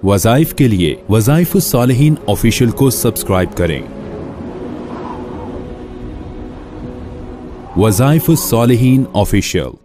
वज़ाइफ के लिए वज़ाइफुस्सालिहीन ऑफिशियल को सब्सक्राइब करें। वज़ाइफुस्सालिहीन ऑफिशियल।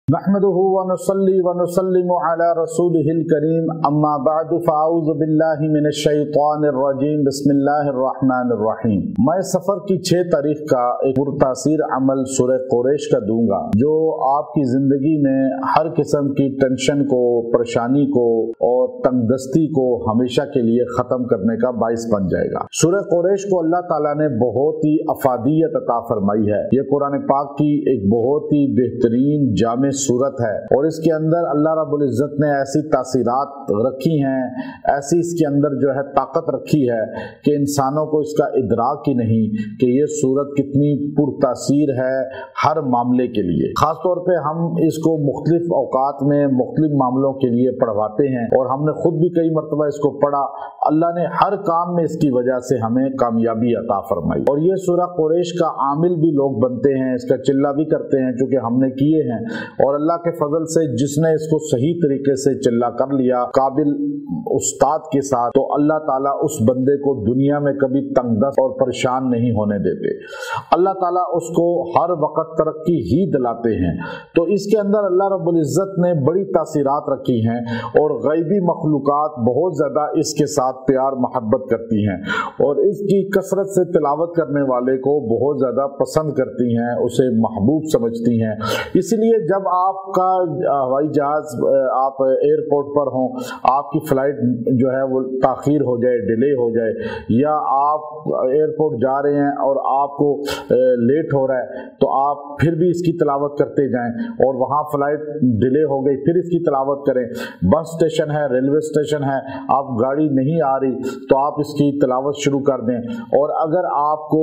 नहमदुहु व नुसल्ली व नुसल्लिमु अला रसूलिहिल करीम, अम्मा बअदु फ़अऊज़ु बिल्लाहि मिनश शैतानिर रजीम, बिस्मिल्लाहिर रहमानिर रहीम। मैं सफ़र की 6 तारीख का एक पुरतासीर अमल सूरह कुरैश का दूंगा जो आपकी ज़िंदगी में हर किस्म की टेंशन को, परेशानी को और तंगदस्ती को हमेशा के लिए ख़त्म करने का बाइस बन जाएगा। सूरह कुरैश को अल्लाह ताला ने बहुत ही अफादियत अता फरमाई है। ये कुरान पाक की एक बहुत ही बेहतरीन जामे सूरत है और इसके अंदर अल्लाह रब्बुल इज़्ज़त ने ऐसी तासीरात रखी हैं, ऐसी इसके अंदर जो है ताकत रखी है कि इंसानों को इसका इदराक ही नहीं कि ये सूरत कितनी पुरतासीर है हर मामले के लिए। खास तौर पे हम इसको मुख्तलिफ औकात में मुख्तलिफ मामलों के लिए पढ़वाते हैं और हमने खुद भी कई मरतबा इसको पढ़ा। अल्लाह ने हर काम में इसकी वजह से हमें कामयाबी अता फरमाई और ये सूरह कुरैश का आमिल भी लोग बनते हैं, इसका चिल्ला भी करते हैं चूँकि हमने किए हैं। और अल्लाह के फजल से जिसने इसको सही तरीके से चिल्ला कर लिया काबिल उस्ताद के साथ, तो अल्लाह ताला उस बंदे को दुनिया में कभी तंगदस्त और परेशान नहीं होने देते। अल्लाह ताला उसको हर वक्त तरक्की ही दिलाते हैं। तो इसके अंदर अल्लाह रब्बुल इज़्ज़त ने बड़ी तासीरात रखी हैं और गैबी मखलूकात बहुत ज्यादा इसके साथ प्यार मोहब्बत करती हैं और इसकी कसरत से तिलावत करने वाले को बहुत ज्यादा पसंद करती हैं, उसे महबूब समझती हैं। इसलिए जब आपका हवाई जहाज आप एयरपोर्ट पर हों, आपकी फ्लाइट जो है वो ताखीर हो जाए, डिले हो जाए, या आप एयरपोर्ट जा रहे हैं और आपको लेट हो रहा है, तो आप फिर भी इसकी तिलावत करते जाएं और वहाँ फ्लाइट डिले हो गई फिर इसकी तिलावत करें। बस स्टेशन है, रेलवे स्टेशन है, आप गाड़ी नहीं आ रही तो आप इसकी तिलावत शुरू कर दें और अगर आपको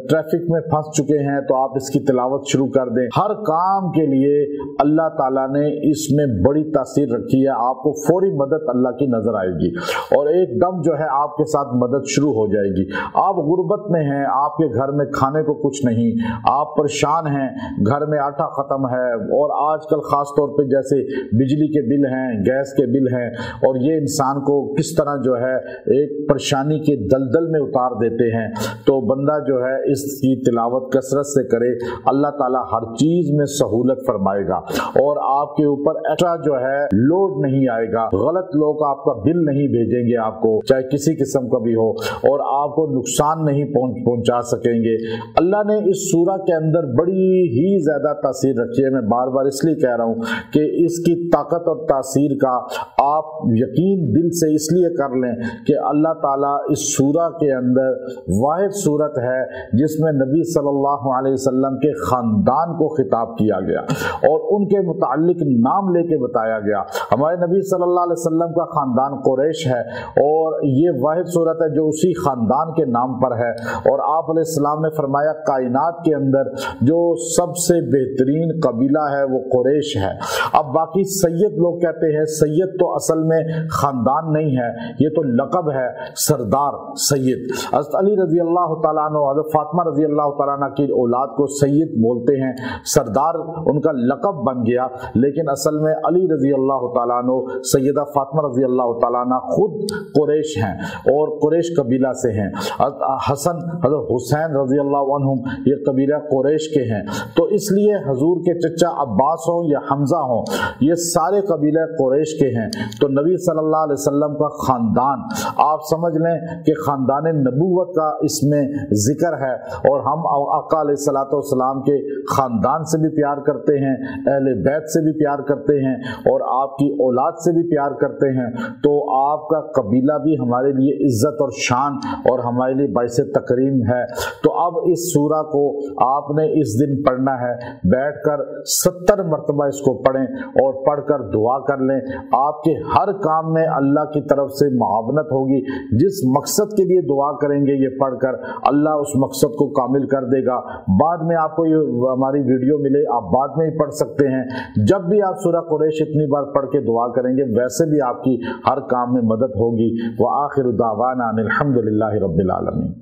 ट्रैफिक में फंस चुके हैं तो आप इसकी तिलावत शुरू कर दें। हर काम के लिए अल्लाह ताला ने इसमें बड़ी तासीर रखी है। आपको फौरी मदद अल्लाह की नजर आएगी और एकदम जो है आपके साथ मदद शुरू हो जाएगी। आप गुर्बत में हैं, आपके घर में खाने को कुछ नहीं, आप परेशान हैं, घर में आटा खत्म है और आजकल खास तौर पे जैसे बिजली के बिल हैं, गैस के बिल हैं और ये इंसान को किस तरह जो है एक परेशानी के दलदल में उतार देते हैं। तो बंदा जो है इसकी तिलावत कसरत से करे, अल्लाह ताला हर चीज में सहूलत फरमाएगा और आपके ऊपर एक्स्ट्रा जो है लोड नहीं आएगा। गलत लोग आपका बिल नहीं भेजेंगे आपको, चाहे किसी किस्म का भी हो, और आपको नुकसान नहीं पहुंचा सकेंगे। अल्लाह ने इस सूरा के अंदर बड़ी ही ज्यादा तासीर रखी है। मैं बार बार इसलिए कह रहा हूं कि इसकी ताकत और तासीर का आप यकीन दिल से इसलिए कर लें कि अल्लाह ताला इस सूरा के अंदर वाहिद सूरत है जिसमें नबी सल्लल्लाहु अलैहि वसल्लम के खानदान को खिताब किया गया और उनके मुताल्लिक नाम लेके बताया गया। हमारे नबी सल्लल्लाहु अलैहि वसल्लम का खानदान कुरैश है और ये वाहिद सूरत है जो उसी खानदान के नाम पर है और आप अलैहिस्सलाम ने फरमाया कायनात के अंदर जो सबसे बेहतरीन कबीला है वो कुरैश है। अब बाकी सैयद लोग कहते हैं, सैयद तो असल में खानदान नहीं है, ये तो लक़ब है, सरदार सैयद। हज़रत अली रजी अल्लाह तआला अन्हु, हज़रत फातिमा रजी अल्लाह तआला अन्हा की औलाद को सैयद बोलते हैं, सरदार उनका लक़ब बन गया, लेकिन असल में अली रजी अल्लाह तआला अन्हु, सैयदा फातिमा रजी अल्लाह तआला अन्हा खुद कुरैश हैं और कुरैश कबीला से हैं। हसन हज़रत हुसैन रजी अल्लाह अन्हुम ये कबीला कुरैश के हैं। तो इसलिए हजूर के चचा अब्बास हो या हमजा हो, ये सारे कबीले कुरैश के हैं। तो नबी सल्लल्लाहु अलैहि वसल्लम का खानदान आप समझ लें कि खानदान नबूवत का इसमें जिक्र है और हम आका अलैहिस्सलातु वस्सलाम के खानदान से भी प्यार करते हैं, अहले बैत से भी प्यार करते हैं और आपकी औलाद से भी प्यार करते हैं। तो आपका कबीला भी हमारे लिए इज्जत और शान और हमारे लिए बाइसे तकरीम है। तो अब इस सूरा को आपने इस दिन पढ़ना है, बैठकर 70 मरतबा इसको पढ़ें और पढ़कर दुआ कर लें। आपके हर काम में अल्लाह की तरफ से मुआवनत होगी। जिस मकसद के लिए दुआ करेंगे ये पढ़कर, अल्लाह उस मकसद को कामिल कर देगा। बाद में आपको ये हमारी वीडियो मिले, आप बाद में ही पढ़ सकते हैं। जब भी आप सूरह कुरैश इतनी बार पढ़ के दुआ करेंगे वैसे भी आपकी हर काम में मदद होगी। व आखिर दावाना अनिल हम्दुलिल्लाहि रब्बिल आलमीन।